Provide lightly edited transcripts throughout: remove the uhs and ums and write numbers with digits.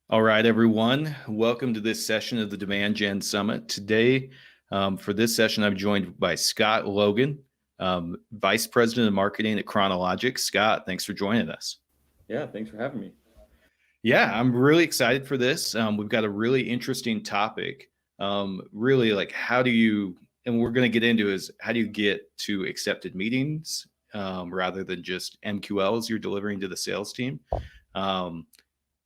All right, everyone. Welcome to this session of the Demand Gen Summit. Today, for this session, I'm joined by Scott Logan, Vice President of Marketing at Chronologic. Scott, thanks for joining us. Yeah, thanks for having me. Yeah, I'm really excited for this. We've got a really interesting topic. Really, like how do you, and we're going to get into is how do you get to accepted meetings rather than just MQLs you're delivering to the sales team? Um,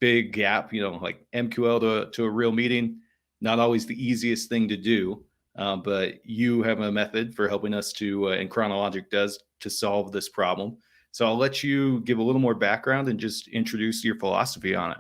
Big gap, like MQL to a real meeting, not always the easiest thing to do. But you have a method for helping us to, and Chronologic does, to solve this problem. So I'll let you give a little more background and just introduce your philosophy on it.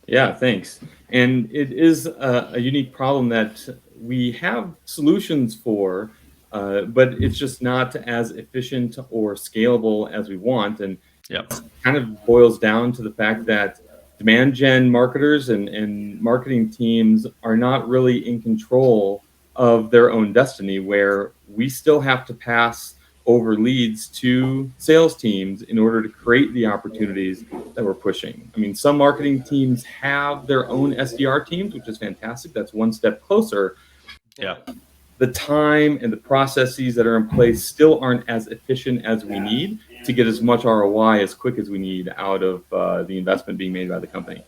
Yeah, thanks. And it is a unique problem that we have solutions for, but it's just not as efficient or scalable as we want. And Yep. it kind of boils down to the fact that demand gen marketers and marketing teams are not really in control of their own destiny, where we still have to pass over leads to sales teams in order to create the opportunities that we're pushing. I mean, some marketing teams have their own SDR teams, which is fantastic. That's one step closer. Yeah. But the time and the processes that are in place still aren't as efficient as we need to get as much ROI as quick as we need out of the investment being made by the company.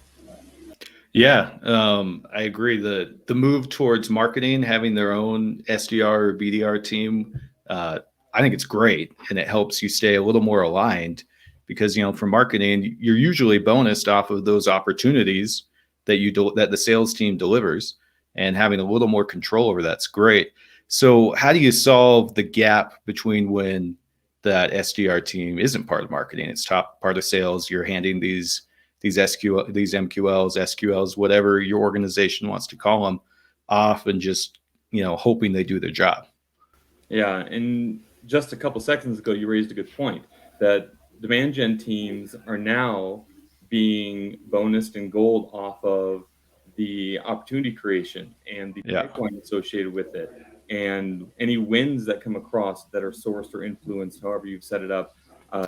Yeah, I agree. The move towards marketing, having their own SDR or BDR team, I think it's great, and it helps you stay a little more aligned because for marketing, you're usually bonused off of those opportunities that the sales team delivers, and having a little more control over that's great. So, how do you solve the gap between when that SDR team isn't part of marketing? It's top part of sales. You're handing these MQLs, SQLs, whatever your organization wants to call them, off and just hoping they do their job. Yeah, and just a couple seconds ago, you raised a good point that demand gen teams are now being bonused in gold off of the opportunity creation and the Yeah. pipeline associated with it, and any wins that come across that are sourced or influenced, however you've set it up.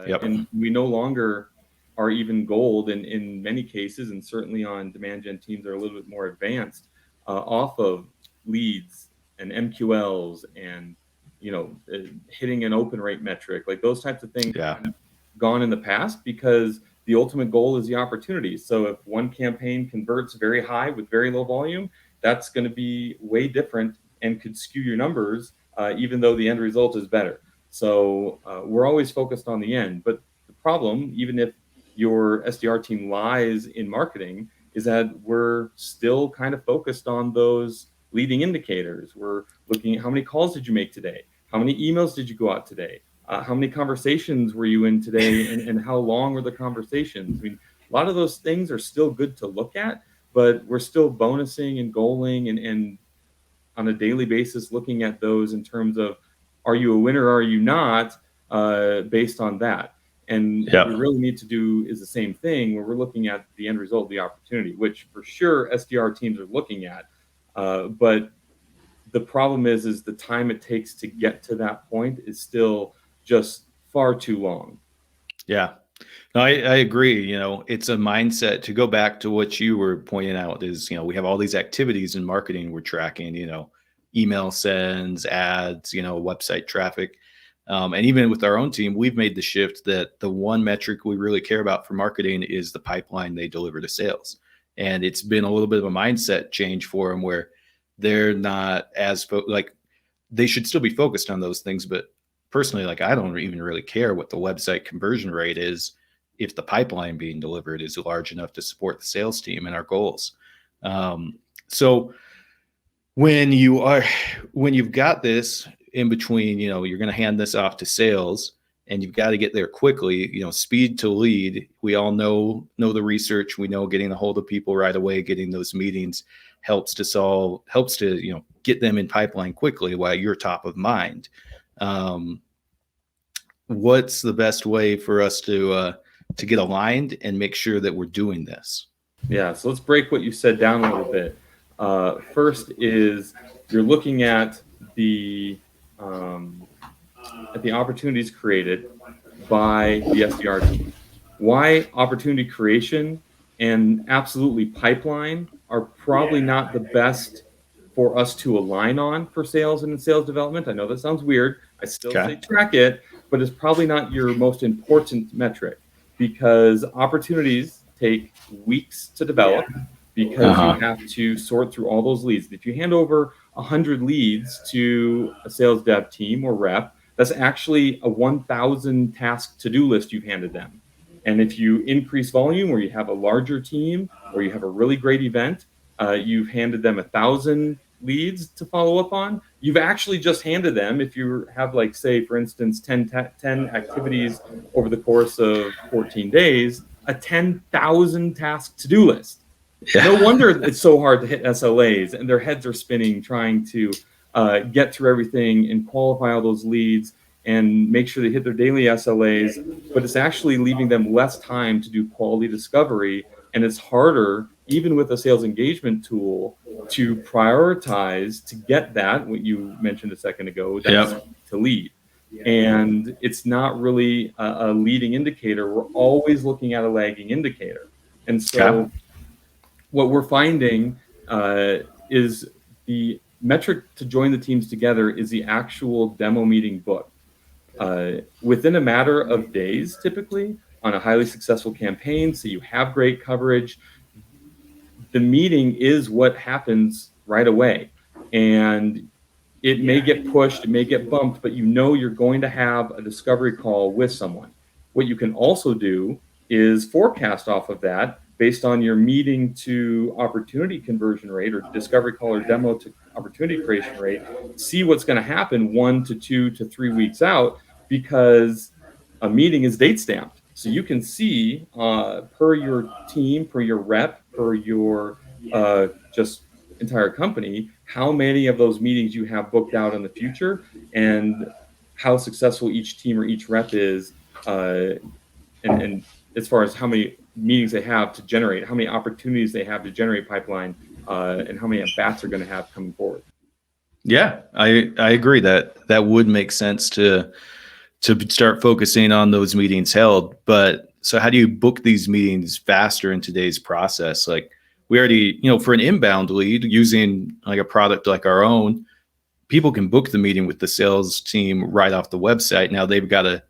Yep. And we no longer are even gold in many cases, and certainly on demand gen teams that are a little bit more advanced, off of leads and MQLs and hitting an open rate metric, like those types of things Yeah. have gone in the past because the ultimate goal is the opportunity. So if one campaign converts very high with very low volume, that's going to be way different and could skew your numbers, even though the end result is better. So we're always focused on the end. But the problem, even if your SDR team lies in marketing, is that we're still kind of focused on those leading indicators. We're looking at how many calls did you make today? How many emails did you go out today? How many conversations were you in today? And how long were the conversations? I mean, a lot of those things are still good to look at, but we're still bonusing and goaling and on a daily basis looking at those in terms of, are you a winner or are you not, based on that. And what we Yeah. really need to do is the same thing where we're looking at the end result, the opportunity, which for sure SDR teams are looking at. But the problem is the time it takes to get to that point is still just far too long. Yeah. No, I agree. It's a mindset to go back to what you were pointing out is, we have all these activities in marketing we're tracking, email sends, ads, website traffic. And even with our own team, we've made the shift that the one metric we really care about for marketing is the pipeline they deliver to sales. And it's been a little bit of a mindset change for them where they're not like they should still be focused on those things. But personally, like I don't even really care what the website conversion rate is if the pipeline being delivered is large enough to support the sales team and our goals. So when you've got this in between, you're going to hand this off to sales and you've got to get there quickly, speed to lead. We all know the research. We know getting a hold of people right away, getting those meetings helps to get them in pipeline quickly while you're top of mind. What's the best way for us to get aligned and make sure that we're doing this? Yeah, so let's break what you said down a little bit. First is you're looking at the opportunities created by the SDR team. Why opportunity creation? and absolutely pipeline are probably not the best for us to align on for sales and sales development. I know that sounds weird. I still Okay. say track it, but it's probably not your most important metric, because opportunities take weeks to develop, because you have to sort through all those leads. If you hand over 100 leads to a sales dev team or rep, that's actually a 1,000 task to-do list you've handed them. And if you increase volume, or you have a larger team, or you have a really great event, you've handed them 1,000 leads to follow up on. You've actually just handed them, if you have, like, say, for instance, 10 activities over the course of 14 days, a 10,000 task to-do list. Yeah. No wonder it's so hard to hit SLAs, and their heads are spinning trying to get through everything and qualify all those leads and make sure they hit their daily SLAs. But it's actually leaving them less time to do quality discovery, and it's harder, even with a sales engagement tool, to prioritize to get that, what you mentioned a second ago, that's to lead. And it's not really a leading indicator. We're always looking at a lagging indicator. And so what we're finding is the metric to join the teams together is the actual demo meeting book. Within a matter of days, typically, on a highly successful campaign, so you have great coverage, the meeting is what happens right away. And it may get pushed, it may get bumped, but you know you're going to have a discovery call with someone. What you can also do is forecast off of that based on your meeting to opportunity conversion rate, or discovery call or demo to opportunity creation rate. See what's going to happen 1 to 2 to 3 weeks out, because a meeting is date stamped. So you can see per your team, per your rep, per your just entire company, how many of those meetings you have booked out in the future, and how successful each team or each rep is, and as far as how many meetings they have to generate, how many opportunities they have to generate pipeline, and how many at-bats are going to have coming forward. Yeah, I agree that would make sense to start focusing on those meetings held. But so how do you book these meetings faster in today's process? Like, we already, for an inbound lead using like a product like our own, people can book the meeting with the sales team right off the website. Now they've got to,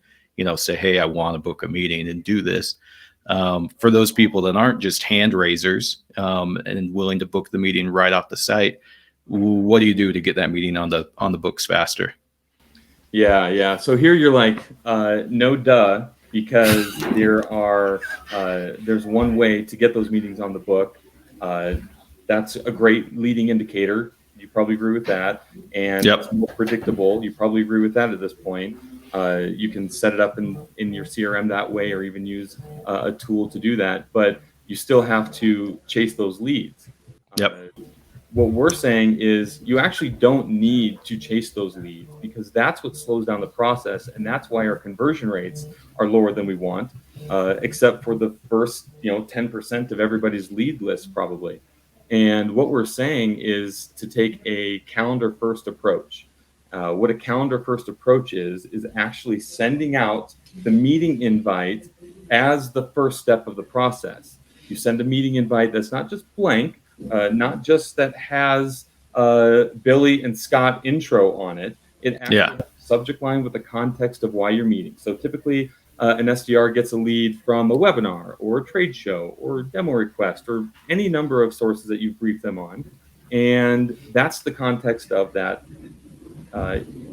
say, hey, I want to book a meeting and do this. For those people that aren't just hand raisers and willing to book the meeting right off the site, what do you do to get that meeting on the books faster? Yeah. So here you're like, no duh, because there's one way to get those meetings on the book. That's a great leading indicator. You probably agree with that. And it's more predictable. You probably agree with that at this point. You can set it up in your CRM that way, or even use a tool to do that. But you still have to chase those leads. What we're saying is you actually don't need to chase those leads, because that's what slows down the process, and that's why our conversion rates are lower than we want, except for the first 10% of everybody's lead list probably. And what we're saying is to take a calendar first approach. What a calendar first approach is actually sending out the meeting invite as the first step of the process. You send a meeting invite that's not just blank, not just that has Billy and Scott intro on it. It actually has a subject line with the context of why you're meeting. So typically an SDR gets a lead from a webinar or a trade show or a demo request or any number of sources that you've briefed them on. And that's the context of that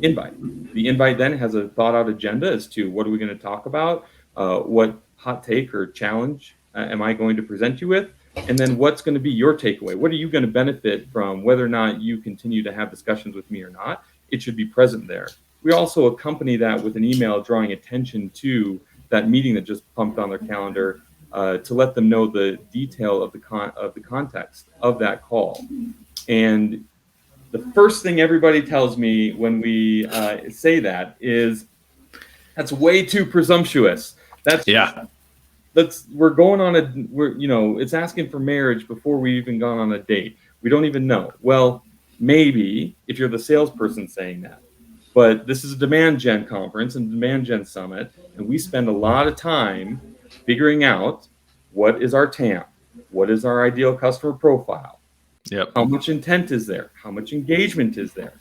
invite. The invite then has a thought out agenda as to what are we going to talk about, what hot take or challenge am I going to present you with, and then what's going to be your takeaway. What are you going to benefit from, whether or not you continue to have discussions with me or not? It should be present there. We also accompany that with an email drawing attention to that meeting that just pumped on their calendar, to let them know the detail of the context of that call. And the first thing everybody tells me when we say that is, that's way too presumptuous. We're going on it's asking for marriage before we've even gone on a date. We don't even know. Well, maybe if you're the salesperson saying that, but this is a demand gen conference and demand gen summit, and we spend a lot of time figuring out what is our TAM, What is our ideal customer profile? Yep. How much intent is there? How much engagement is there?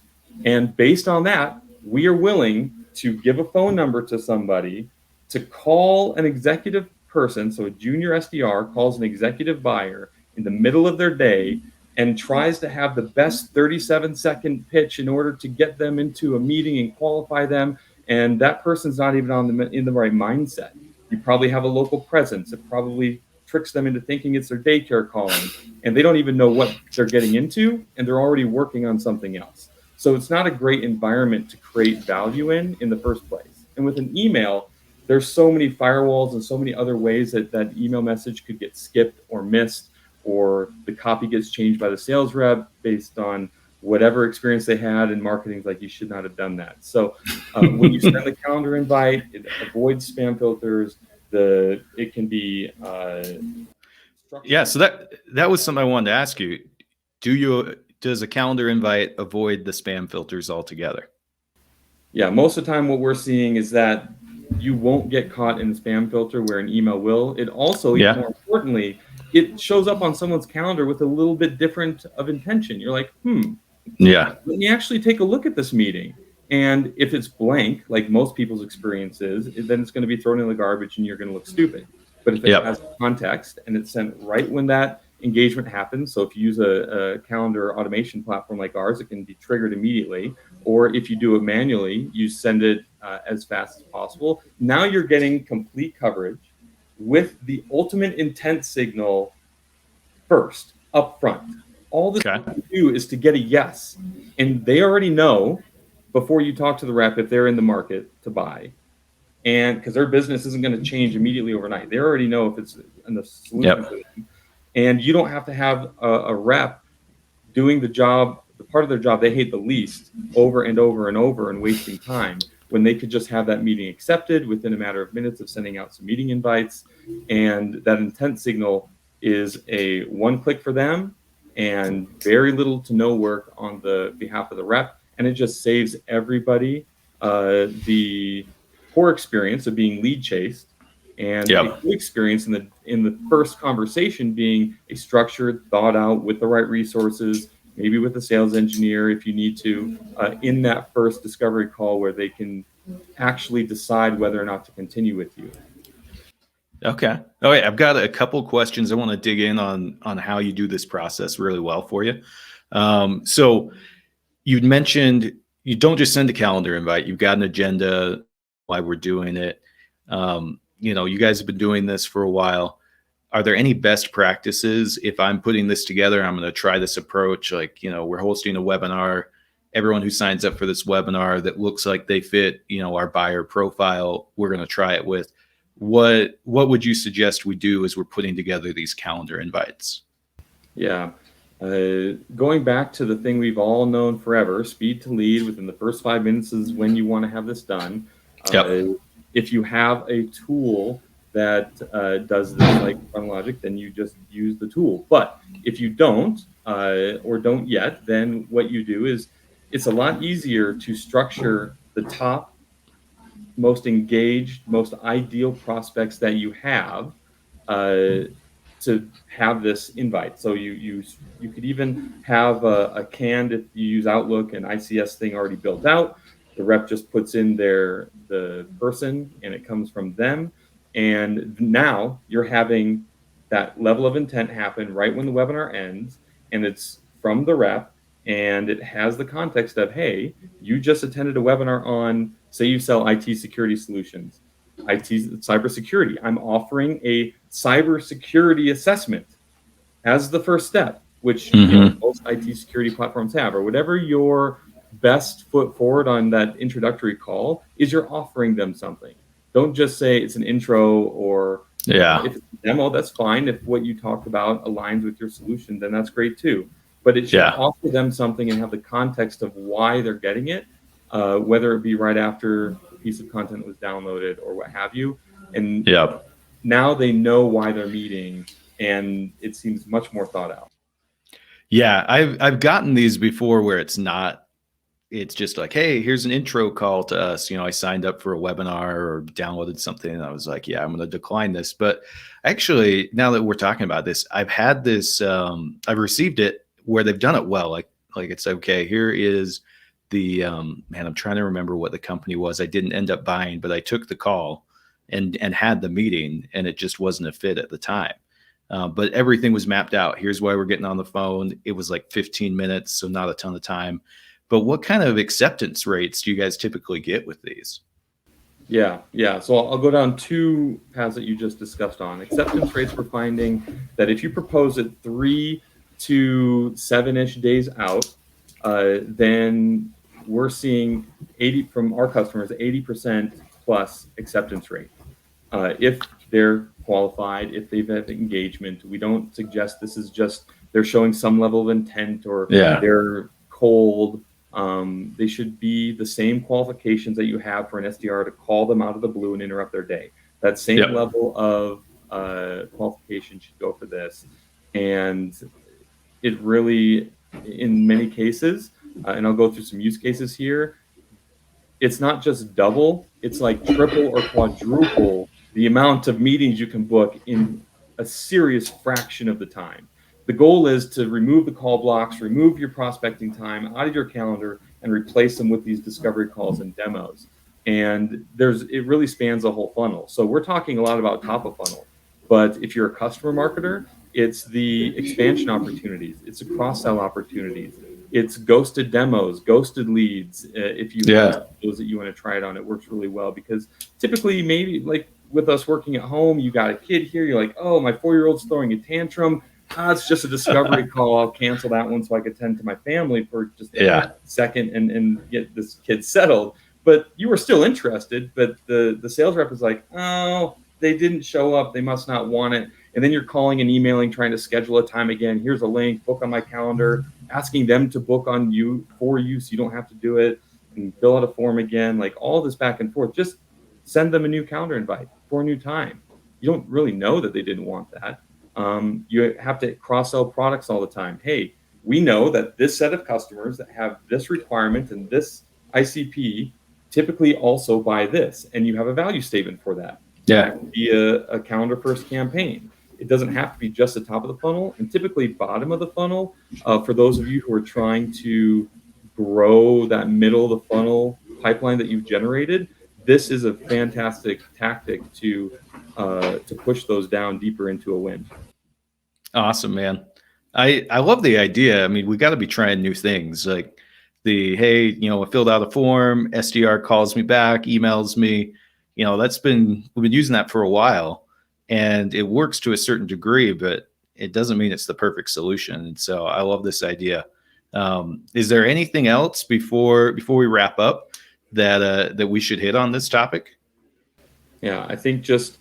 And based on that, we are willing to give a phone number to somebody to call an executive person. So a junior SDR calls an executive buyer in the middle of their day and tries to have the best 37-second pitch in order to get them into a meeting and qualify them. And that person's not even in the right mindset. You probably have a local presence. It probably tricks them into thinking it's their daycare calling, and they don't even know what they're getting into, and they're already working on something else. So it's not a great environment to create value in the first place. And with an email, there's so many firewalls and so many other ways that that email message could get skipped or missed, or the copy gets changed by the sales rep based on whatever experience they had in marketing. Like, you should not have done that. So when you send the calendar invite, it avoids spam filters. It can be Yeah, so that was something I wanted to ask you. Does a calendar invite avoid the spam filters altogether? Yeah, most of the time what we're seeing is that you won't get caught in the spam filter where an email will. It also, even more importantly, it shows up on someone's calendar with a little bit different of intention. You're like, Yeah. let me actually take a look at this meeting. And if it's blank, like most people's experience is, then it's going to be thrown in the garbage and you're going to look stupid. But if it has context and it's sent right when that engagement happens, so if you use a calendar automation platform like ours, it can be triggered immediately. Or if you do it manually, you send it as fast as possible. Now you're getting complete coverage with the ultimate intent signal first, up front. All this you do is to get a yes. And they already know before you talk to the rep if they're in the market to buy. And because their business isn't going to change immediately overnight. They already know if it's in the solution for them. And you don't have to have a rep doing the job, the part of their job they hate the least, over and over and over, and wasting time, when they could just have that meeting accepted within a matter of minutes of sending out some meeting invites. And that intent signal is a one click for them and very little to no work on the behalf of the rep. And it just saves everybody the poor experience of being lead chased, and a good experience in the first conversation being a structured, thought out, with the right resources, maybe with a sales engineer if you need to, in that first discovery call where they can actually decide whether or not to continue with you. Okay. All right. I've got a couple questions. I want to dig in on how you do this process really well for you. So you mentioned you don't just send a calendar invite. You've got an agenda why we're doing it. You guys have been doing this for a while. Are there any best practices? If I'm putting this together, I'm going to try this approach. Like, we're hosting a webinar. Everyone who signs up for this webinar that looks like they fit, our buyer profile, we're going to try it with. What would you suggest we do as we're putting together these calendar invites? Yeah. Going back to the thing we've all known forever, speed to lead within the first 5 minutes is when you want to have this done. If you have a tool that does this like Logic, then you just use the tool. But if you don't, or don't yet, then what you do is, it's a lot easier to structure the top, most engaged, most ideal prospects that you have to have this invite. So you could even have a canned, if you use Outlook, and ICS thing already built out. The rep just puts in the person and it comes from them. And now you're having that level of intent happen right when the webinar ends, and it's from the rep, and it has the context of, hey, you just attended a webinar on, say you sell IT security solutions, IT cybersecurity. I'm offering a cybersecurity assessment as the first step, which most IT security platforms have, or whatever your best foot forward on that introductory call is. You're offering them something. Don't just say it's an intro, or if it's a demo, that's fine. If what you talked about aligns with your solution, then that's great too. But it should offer them something and have the context of why they're getting it, whether it be right after a piece of content was downloaded or what have you. And now they know why they're meeting, and it seems much more thought out. Yeah, I've gotten these before where it's it's just like, hey, here's an intro call to us. I signed up for a webinar or downloaded something, and I was like, yeah, I'm going to decline this. But actually, now that we're talking about this, I've had this. I've received it where they've done it well. Like it's okay. Here is the man. I'm trying to remember what the company was. I didn't end up buying, but I took the call and had the meeting, and it just wasn't a fit at the time. But everything was mapped out. Here's why we're getting on the phone. It was like 15 minutes, so not a ton of time. But what kind of acceptance rates do you guys typically get with these? Yeah. So I'll go down two paths that you just discussed on. Acceptance rates, we're finding that if you propose it 3 to 7-ish days out, then we're seeing 80 from our customers, 80% plus acceptance rate. If they're qualified, if they've had engagement, we don't suggest this is just they're showing some level of intent or they're cold. They should be the same qualifications that you have for an SDR to call them out of the blue and interrupt their day. That same level of qualification should go for this. And it really, in many cases, and I'll go through some use cases here, it's not just double, it's like triple or quadruple the amount of meetings you can book in a serious fraction of the time. The goal is to remove the call blocks, remove your prospecting time out of your calendar, and replace them with these discovery calls and demos. And it really spans the whole funnel. So we're talking a lot about top of funnel, but if you're a customer marketer, it's the expansion opportunities, it's the cross-sell opportunities, it's ghosted demos, ghosted leads. If you have those that you want to try it on, it works really well because typically, maybe like with us working at home, you got a kid here, you're like, oh, my 4-year-old's throwing a tantrum. It's just a discovery call. I'll cancel that one so I can tend to my family for just a second and get this kid settled. But you were still interested, but the sales rep is like, oh, they didn't show up. They must not want it. And then you're calling and emailing, trying to schedule a time again. Here's a link, book on my calendar, asking them to book on you for you so you don't have to do it and fill out a form again, like all this back and forth. Just send them a new calendar invite for a new time. You don't really know that they didn't want that. You have to cross-sell products all the time. Hey, we know that this set of customers that have this requirement and this ICP typically also buy this, and you have a value statement for that. That could be a calendar first campaign. It doesn't have to be just the top of the funnel, and typically bottom of the funnel. For those of you who are trying to grow that middle of the funnel pipeline that you've generated, this is a fantastic tactic to push those down deeper into a win. Awesome, man. I love the idea. I mean, we got to be trying new things like hey, I filled out a form, SDR calls me back, emails me. We've been using that for a while, and it works to a certain degree, but it doesn't mean it's the perfect solution. And so I love this idea. Is there anything else before we wrap up that we should hit on this topic? Yeah, I think just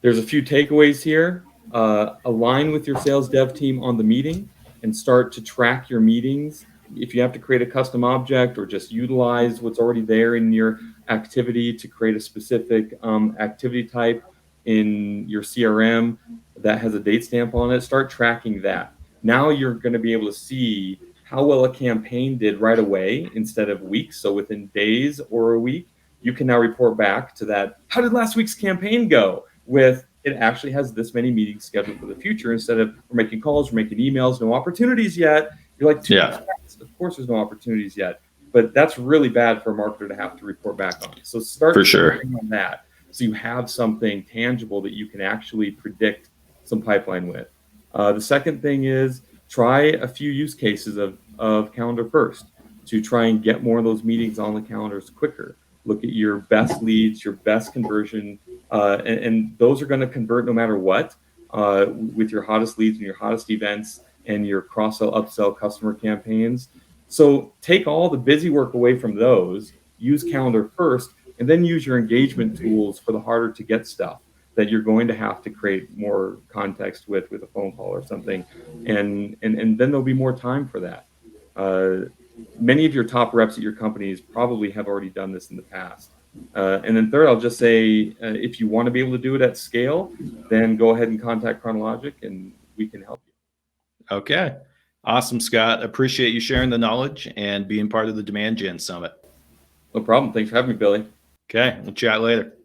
there's a few takeaways here. Align with your sales dev team on the meeting and start to track your meetings. If you have to create a custom object or just utilize what's already there in your activity to create a specific activity type in your CRM that has a date stamp on it, start tracking that. Now you're going to be able to see how well a campaign did right away instead of weeks. So within days or a week, you can now report back to that. How did last week's campaign go? With it actually has this many meetings scheduled for the future instead of we're making calls, we're making emails, no opportunities yet. You're like, of course there's no opportunities yet. But that's really bad for a marketer to have to report back on. So start reporting on that so you have something tangible that you can actually predict some pipeline with. The second thing is try a few use cases of Calendar First to try and get more of those meetings on the calendars quicker. Look at your best leads, your best conversion, and those are going to convert no matter what with your hottest leads and your hottest events and your cross-sell, upsell customer campaigns. So take all the busy work away from those, use Calendar First, and then use your engagement tools for the harder to get stuff that you're going to have to create more context with a phone call or something. And then there'll be more time for that. Many of your top reps at your companies probably have already done this in the past. And then third, I'll just say, if you want to be able to do it at scale, then go ahead and contact Chronologic and we can help you. Okay. Awesome, Scott. Appreciate you sharing the knowledge and being part of the Demand Gen Summit. No problem. Thanks for having me, Billy. Okay, we'll chat later.